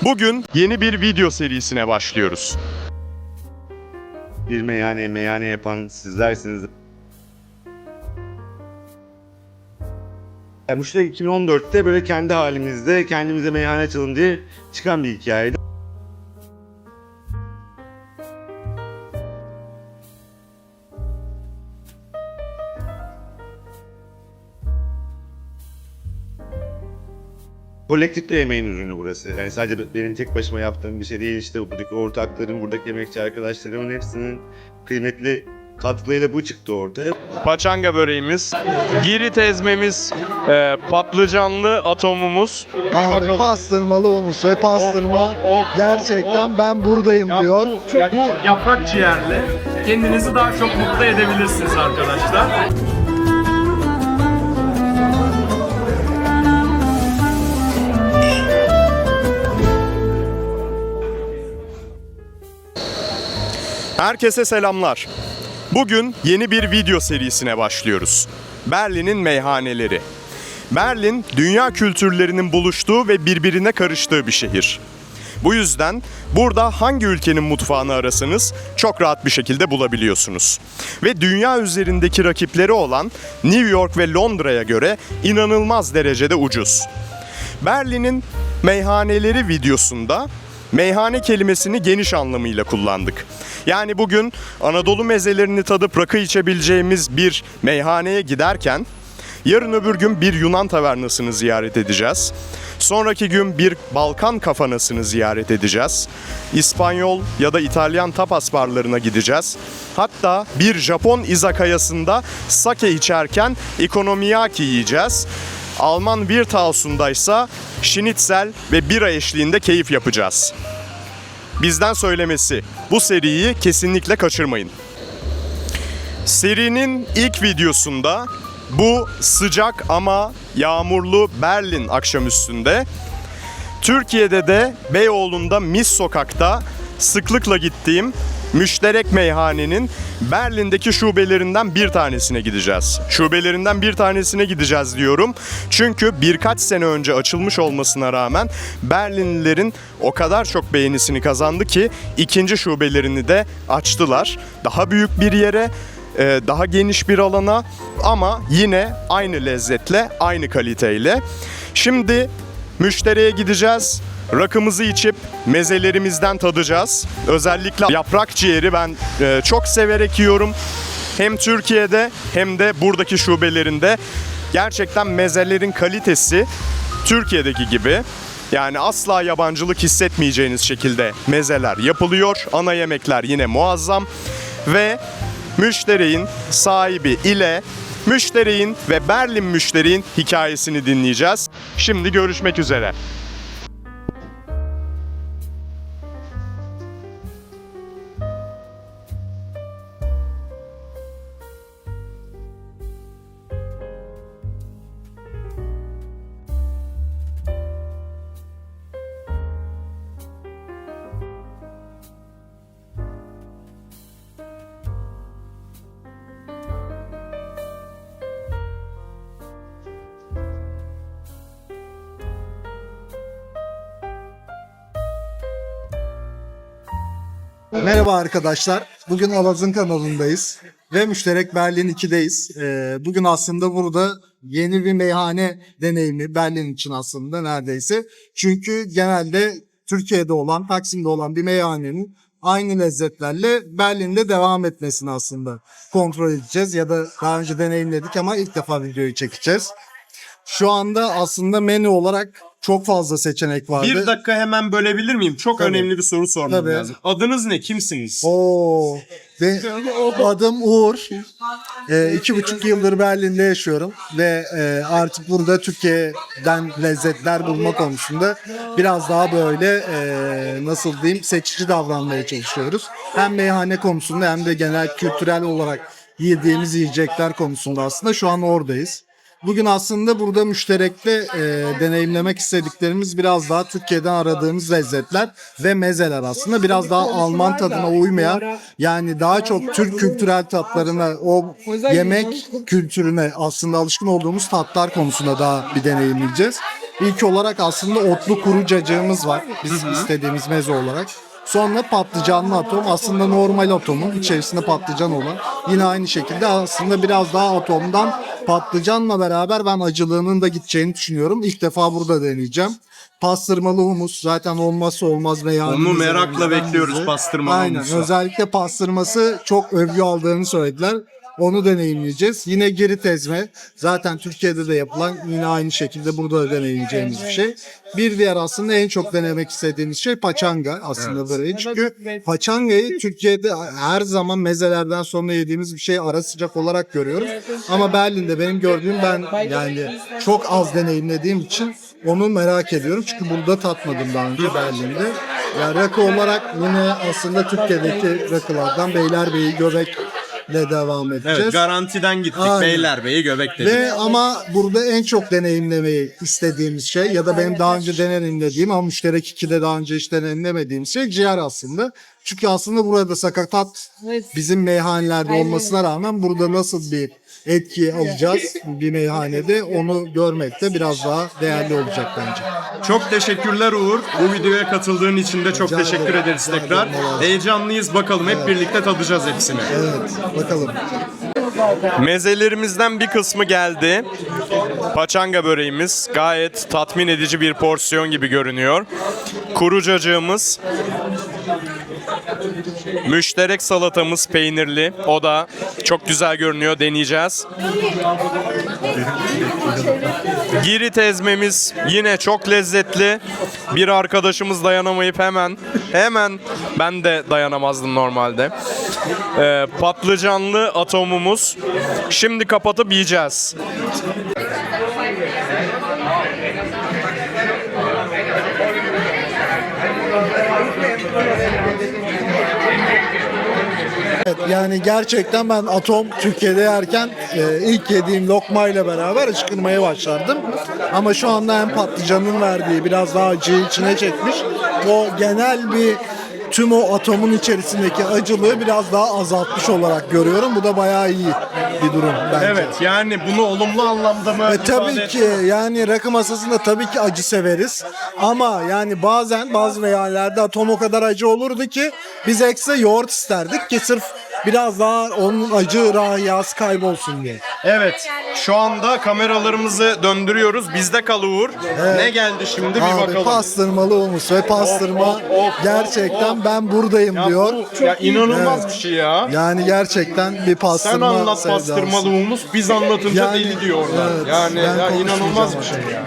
Bugün yeni bir video serisine başlıyoruz. Bir meyhane yapan sizlersiniz. Müşterek 2014'te böyle kendi halimizde kendimize meyhane açalım diye çıkan bir hikayeydi. Kolektif de yemeğin ürünü burası. Yani sadece benim tek başıma yaptığım bir şey değil. İşte buradaki ortaklarım, buradaki emekçi arkadaşlarımın hepsinin kıymetli katkılarıyla bu çıktı ortaya. Paçanga böreğimiz, girit ezmemiz, patlıcanlı atomumuz. Pastırmalı olmuş ve pastırma gerçekten ben buradayım diyor. Bu yaprak ciğerle kendinizi daha çok mutlu edebilirsiniz arkadaşlar. Herkese selamlar. Bugün yeni bir video serisine başlıyoruz. Berlin'in meyhaneleri. Berlin, dünya kültürlerinin buluştuğu ve birbirine karıştığı bir şehir. Bu yüzden burada hangi ülkenin mutfağını arasanız çok rahat bir şekilde bulabiliyorsunuz. Ve dünya üzerindeki rakipleri olan New York ve Londra'ya göre inanılmaz derecede ucuz. Berlin'in meyhaneleri videosunda meyhane kelimesini geniş anlamıyla kullandık. Yani bugün Anadolu mezelerini tadıp rakı içebileceğimiz bir meyhaneye giderken yarın öbür gün bir Yunan tavernasını ziyaret edeceğiz. Sonraki gün bir Balkan kafanasını ziyaret edeceğiz. İspanyol ya da İtalyan tapas barlarına gideceğiz. Hatta bir Japon izakayasında sake içerken okonomiyaki yiyeceğiz. Alman Wirthaus'undaysa schnitzel ve bira eşliğinde keyif yapacağız. Bizden söylemesi, bu seriyi kesinlikle kaçırmayın. Serinin ilk videosunda bu sıcak ama yağmurlu Berlin akşamüstünde, Türkiye'de de Beyoğlu'nda Mis Sokak'ta sıklıkla gittiğim Müşterek Meyhane'nin Berlin'deki şubelerinden bir tanesine gideceğiz. Şubelerinden bir tanesine gideceğiz diyorum. Çünkü birkaç sene önce açılmış olmasına rağmen Berlinlilerin o kadar çok beğenisini kazandı ki ikinci şubelerini de açtılar. Daha büyük bir yere, daha geniş bir alana ama yine aynı lezzetle, aynı kaliteyle. Şimdi Müştere'ye gideceğiz. Rakımızı içip mezelerimizden tadacağız. Özellikle yaprak ciğeri ben çok severek yiyorum. Hem Türkiye'de hem de buradaki şubelerinde gerçekten mezelerin kalitesi Türkiye'deki gibi. Yani asla yabancılık hissetmeyeceğiniz şekilde mezeler yapılıyor. Ana yemekler yine muazzam. Ve Müşterek'in sahibi ile Müşterek'in ve Berlin Müşterek'in hikayesini dinleyeceğiz. Şimdi görüşmek üzere. Merhaba arkadaşlar. Bugün Alaz'ın kanalındayız ve Müşterek Berlin 2'deyiz. Bugün aslında burada yeni bir meyhane deneyimi Berlin için aslında neredeyse. Çünkü genelde Türkiye'de olan, Taksim'de olan bir meyhanenin aynı lezzetlerle Berlin'de devam etmesini aslında kontrol edeceğiz. Ya da daha önce deneyimledik ama ilk defa videoyu çekeceğiz. Şu anda aslında menü olarak çok fazla seçenek vardı. Bir dakika hemen bölebilir miyim? Çok Tabii. önemli bir soru sormam Tabii. lazım. Adınız ne? Kimsiniz? Adım Uğur. 2,5 yıldır Berlin'de yaşıyorum ve artık burada Türkiye'den lezzetler bulma konusunda biraz daha böyle nasıl diyeyim seçici davranmaya çalışıyoruz. Hem meyhane konusunda hem de genel kültürel olarak yediğimiz yiyecekler konusunda aslında şu an oradayız. Bugün aslında burada Müşterek'te deneyimlemek istediklerimiz biraz daha Türkiye'den aradığımız lezzetler ve mezeler aslında. Biraz daha Alman tadına uymayan, yani daha çok Türk kültürel tatlarına, o yemek kültürüne aslında alışkın olduğumuz tatlar konusunda daha bir deneyimleyeceğiz. İlk olarak aslında otlu kuru cacığımız var. Biz istediğimiz meze olarak. Sonra patlıcanlı atom, aslında normal atomun içerisinde patlıcan olan. Yine aynı şekilde aslında biraz daha atomdan patlıcanla beraber ben acılığının da gideceğini düşünüyorum. İlk defa burada deneyeceğim. Pastırmalı humus zaten olmazsa olmaz veya Onu merakla bekliyoruz, pastırmalı Aynen. humusu. Özellikle pastırması çok övgü aldığını söylediler. Onu deneyimleyeceğiz. Yine girit ezme. Zaten Türkiye'de de yapılan, yine aynı şekilde burada da deneyimleyeceğimiz bir şey. Bir diğer aslında en çok denemek istediğimiz şey paçanga aslında böyle. Çünkü paçangayı Türkiye'de her zaman mezelerden sonra yediğimiz bir şey, ara sıcak olarak görüyoruz. Ama Berlin'de benim gördüğüm, ben yani çok az deneyimlediğim için onu merak ediyorum. Çünkü burada tatmadım daha önce Berlin'de. Yani rakı olarak yine aslında Türkiye'deki rakılardan Beylerbeyi, Göbek'le devam edeceğiz. Evet, garantiden gittik. Aynen. Beylerbeyi, Göbek dedik. Ve ama burada en çok deneyimlemeyi istediğimiz şey, ya da benim daha önce deneyimlediğim ama Müşterek 2'de daha önce hiç deneyimlemediğim şey ciğer aslında. Çünkü aslında burada sakatat bizim meyhanelerde olmasına rağmen burada nasıl bir etki alacağız bir meyhanede, onu görmek de biraz daha değerli olacak bence. Çok teşekkürler Uğur. Bu videoya katıldığın için de çok Rica teşekkür ederim. ederiz Rica tekrar. ederim. Heyecanlıyız, bakalım hep birlikte tadacağız hepsini. Evet, bakalım. Mezelerimizden bir kısmı geldi. Paçanga böreğimiz gayet tatmin edici bir porsiyon gibi görünüyor. Kuru cacığımız, müşterek salatamız peynirli. O da çok güzel görünüyor. Deneyeceğiz. Girit ezmemiz yine çok lezzetli. Bir arkadaşımız dayanamayıp hemen ben de dayanamazdım normalde. Patlıcanlı atomumuz. Şimdi kapatıp yiyeceğiz. Evet, yani gerçekten ben atom Türkiye'de yerken ilk yediğim lokmayla beraber ışkırmaya başlardım. Ama şu anda hem patlıcanın verdiği biraz daha acıyı içine çekmiş. O genel bir tüm o atomun içerisindeki acılığı biraz daha azaltmış olarak görüyorum. Bu da bayağı iyi bir durum bence. Evet, yani bunu olumlu anlamda mı Tabii ki yani rakı masasında tabii ki acı severiz. Ama yani bazen bazı meyhanelerde atom o kadar acı olurdu ki biz ekstra yoğurt isterdik ki sırf biraz daha onun acı rahiyası kaybolsun diye. Evet, şu anda kameralarımızı döndürüyoruz. Bizde kal Uğur. Ne geldi şimdi bir Abi bakalım. pastırmalı humus ve pastırma Of. gerçekten ben buradayım Ya diyor. bu ya inanılmaz Evet. bir şey ya. Yani gerçekten bir Sen pastırma anlat sevdası. pastırmalı humus, biz anlatınca Yani, deli diyorlar. evet, Yani ben ya inanılmaz bir konuşmayacağım. şey ya.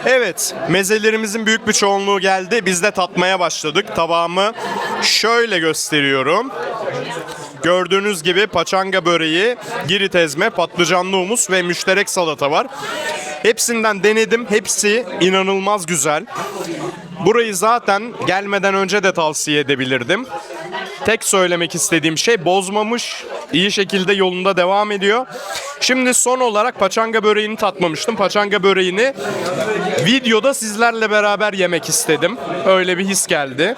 Evet, mezelerimizin büyük bir çoğunluğu geldi. Biz de tatmaya başladık. Tabağımı şöyle gösteriyorum. Gördüğünüz gibi paçanga böreği, girit ezme, patlıcanlı humus ve müşterek salata var. Hepsinden denedim. Hepsi inanılmaz güzel. Burayı zaten gelmeden önce de tavsiye edebilirdim. Tek söylemek istediğim şey, bozmamış, iyi şekilde yolunda devam ediyor. Şimdi son olarak paçanga böreğini tatmamıştım. Paçanga böreğini videoda sizlerle beraber yemek istedim. Öyle bir his geldi.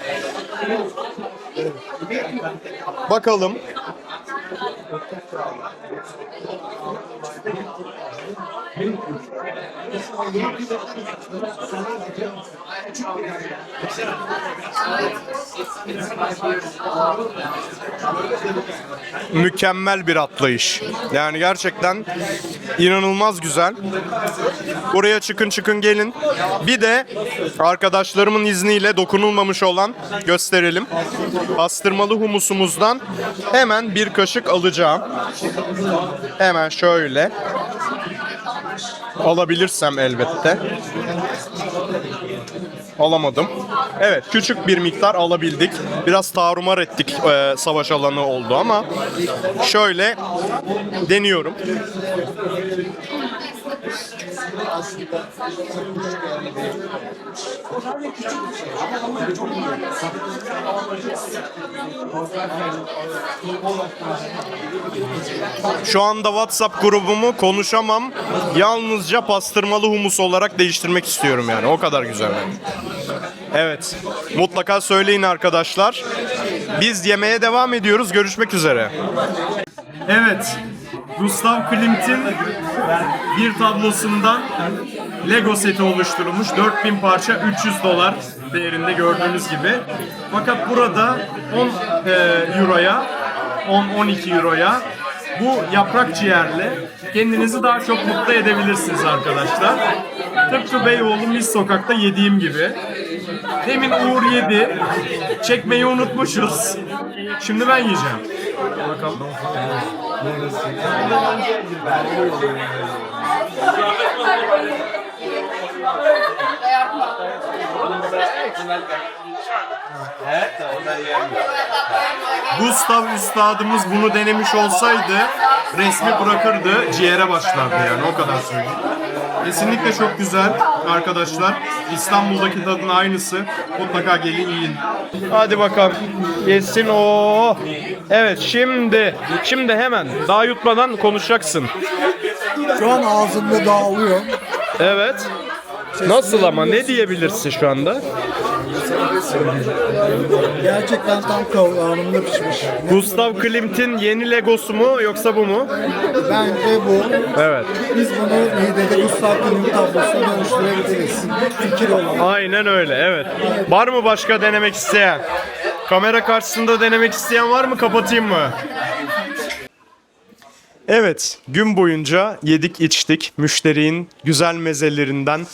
Bakalım. Mükemmel bir atlayış. Yani gerçekten inanılmaz güzel. Buraya çıkın gelin. Bir de arkadaşlarımın izniyle dokunulmamış olan gösterelim. Pastırmalı humusumuzdan hemen bir kaşık alacağım. Hemen şöyle. Alabilirsem elbette. Alamadım. Evet, küçük bir miktar alabildik. Biraz tarumar ettik, savaş alanı oldu ama şöyle deniyorum. Şu anda WhatsApp grubumu konuşamam. Yalnızca pastırmalı humus olarak değiştirmek istiyorum yani. O kadar güzel. Evet. Mutlaka söyleyin arkadaşlar. Biz yemeye devam ediyoruz. Görüşmek üzere. Evet. Gustav Klimt'in bir tablosundan Lego seti oluşturulmuş. 4000 parça, $300 değerinde gördüğünüz gibi. Fakat burada 10 euroya, 10-12 euroya bu yaprak ciğerle kendinizi daha çok mutlu edebilirsiniz arkadaşlar. Tıpkı Beyoğlu Mis Sokak'ta yediğim gibi. Demin Uğur yedi. Çekmeyi unutmuşuz. Şimdi ben yiyeceğim. Bakalım. Gustav üstadımız bunu denemiş olsaydı resmi bırakırdı, ciğere başlardı yani, o kadar söyleyeyim. Kesinlikle çok güzel arkadaşlar. İstanbul'daki tadın aynısı. Mutlaka gelin yiyin. Hadi bakalım. Yesin o. Evet, şimdi hemen daha yutmadan konuşacaksın. Şu an ağzımda dağılıyor. Evet. Nasıl ama, ne diyebilirsin şu anda? Gerçekten tam kıvamında pişmiş. Gustav Klimt'in yeni Legosu mu yoksa bu mu? Bence bu. Evet. Biz bunu midede Gustav Klimt tablosuna dönüştürebiliriz. Fikir olan. Aynen öyle, evet. Var mı başka denemek isteyen? Kamera karşısında denemek isteyen var mı? Kapatayım mı? Evet, gün boyunca yedik içtik. Müşterinin güzel mezelerinden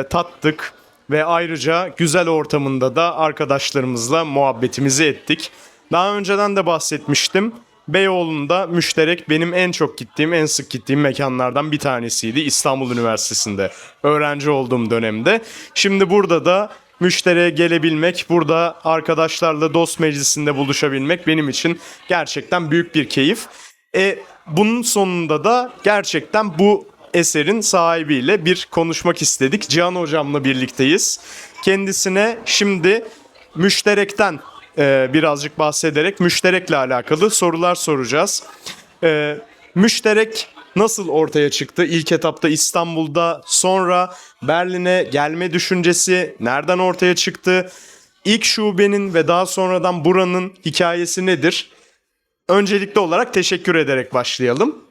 tattık. Ve ayrıca güzel ortamında da arkadaşlarımızla muhabbetimizi ettik. Daha önceden de bahsetmiştim. Beyoğlu'nda Müşterek benim en çok gittiğim, en sık gittiğim mekanlardan bir tanesiydi. İstanbul Üniversitesi'nde öğrenci olduğum dönemde. Şimdi burada da Müşterek'e gelebilmek, burada arkadaşlarla dost meclisinde buluşabilmek benim için gerçekten büyük bir keyif. Bunun sonunda da gerçekten bu eserin sahibiyle bir konuşmak istedik. Cihan hocamla birlikteyiz. Kendisine şimdi Müşterek'ten birazcık bahsederek Müşterek'le alakalı sorular soracağız. Müşterek nasıl ortaya çıktı? İlk etapta İstanbul'da, sonra Berlin'e gelme düşüncesi nereden ortaya çıktı? İlk şubenin ve daha sonradan buranın hikayesi nedir? Öncelikli olarak teşekkür ederek başlayalım.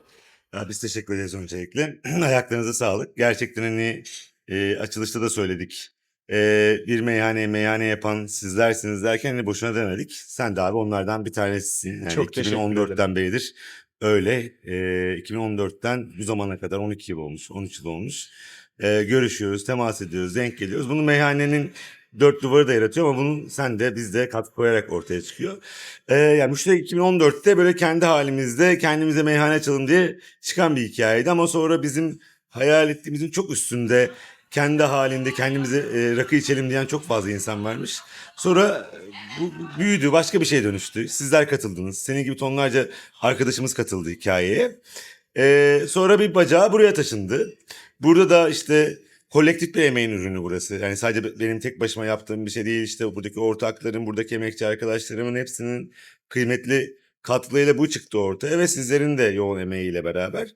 Ya biz teşekkür ederiz öncelikle. Ayaklarınıza sağlık. Gerçekten hani açılışta da söyledik. Bir meyhane yapan sizlersiniz derken hani boşuna demedik. Sen de abi onlardan bir tanesisin. Yani Çok teşekkür 2014'ten beridir öyle. 2014'ten bu zamana kadar 12 yıl olmuş, 13 yıl olmuş. Görüşüyoruz, temas ediyoruz, denk geliyoruz. Bunu meyhanenin dört duvarı da yaratıyor ama bunun sen de biz de katkı koyarak ortaya çıkıyor. Yani Müşterek 2014'te böyle kendi halimizde kendimize meyhane açalım diye çıkan bir hikayeydi. Ama sonra bizim hayal ettiğimizin çok üstünde kendi halinde kendimize rakı içelim diyen çok fazla insan varmış. Sonra bu büyüdü, başka bir şeye dönüştü. Sizler katıldınız. Senin gibi tonlarca arkadaşımız katıldı hikayeye. Sonra bir bacağı buraya taşındı. Burada da işte kolektif bir emeğin ürünü burası. Yani sadece benim tek başıma yaptığım bir şey değil. İşte buradaki ortakların, buradaki emekçi arkadaşlarımın hepsinin kıymetli katkılarıyla bu çıktı ortaya ve sizlerin de yoğun emeğiyle beraber.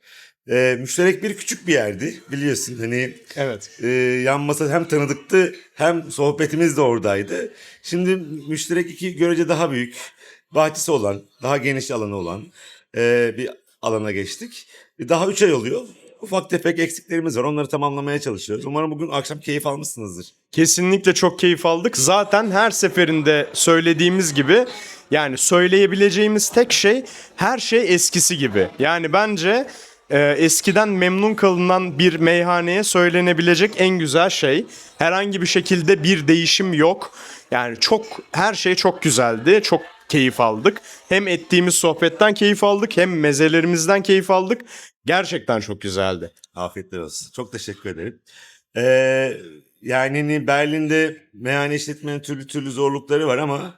Müşterek bir küçük bir yerdi biliyorsun. Hani Evet. yan masa hem tanıdıktı hem sohbetimiz de oradaydı. Şimdi Müşterek 2 görece daha büyük, bahçesi olan, daha geniş alanı olan bir alana geçtik. Daha 3 ay oluyor. Ufak tefek eksiklerimiz var. Onları tamamlamaya çalışıyoruz. Umarım bugün akşam keyif almışsınızdır. Kesinlikle çok keyif aldık. Zaten her seferinde söylediğimiz gibi, yani söyleyebileceğimiz tek şey, her şey eskisi gibi. Yani bence eskiden memnun kalınan bir meyhaneye söylenebilecek en güzel şey. Herhangi bir şekilde bir değişim yok. Yani her şey çok güzeldi. Çok keyif aldık. Hem ettiğimiz sohbetten keyif aldık, hem mezelerimizden keyif aldık. Gerçekten çok güzeldi. Afiyetler olsun. Çok teşekkür ederim. Yani hani Berlin'de meyhane işletmenin türlü zorlukları var ama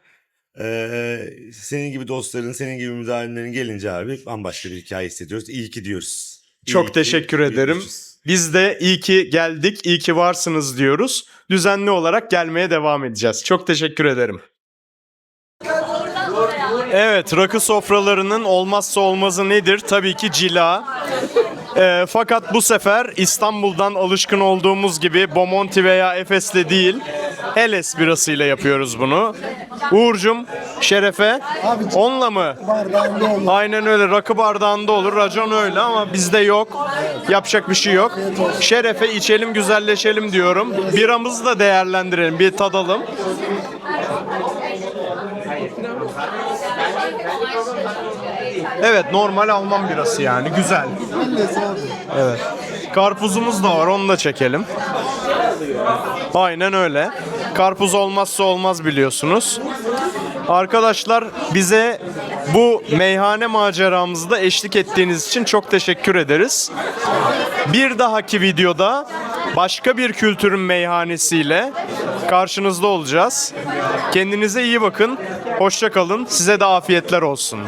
senin gibi dostların, senin gibi müdavimlerin gelince abi bambaşka bir hikaye hissediyoruz. İyi ki diyoruz. Çok teşekkür ederim. görüşürüz. Biz de iyi ki geldik, iyi ki varsınız diyoruz. Düzenli olarak gelmeye devam edeceğiz. Çok teşekkür ederim. Evet, rakı sofralarının olmazsa olmazı nedir? Tabii ki cila. Fakat bu sefer İstanbul'dan alışkın olduğumuz gibi Bomonti veya Efes'le değil, Helles birasıyla yapıyoruz bunu. Uğur'cum, şerefe. Onunla mı? Bardağında olur. Aynen öyle. Rakı bardağında olur. Racon öyle ama bizde yok. Yapacak bir şey yok. Şerefe içelim, güzelleşelim diyorum. Biramızı da değerlendirelim. Bir tadalım. Evet, normal Alman birası yani. Güzel. Helles abi. Evet. Karpuzumuz da var. Onu da çekelim. Aynen öyle. Karpuz olmazsa olmaz biliyorsunuz. Arkadaşlar, bize bu meyhane maceramızda eşlik ettiğiniz için çok teşekkür ederiz. Bir dahaki videoda başka bir kültürün meyhanesiyle karşınızda olacağız. Kendinize iyi bakın. Hoşça kalın. Size de afiyetler olsun.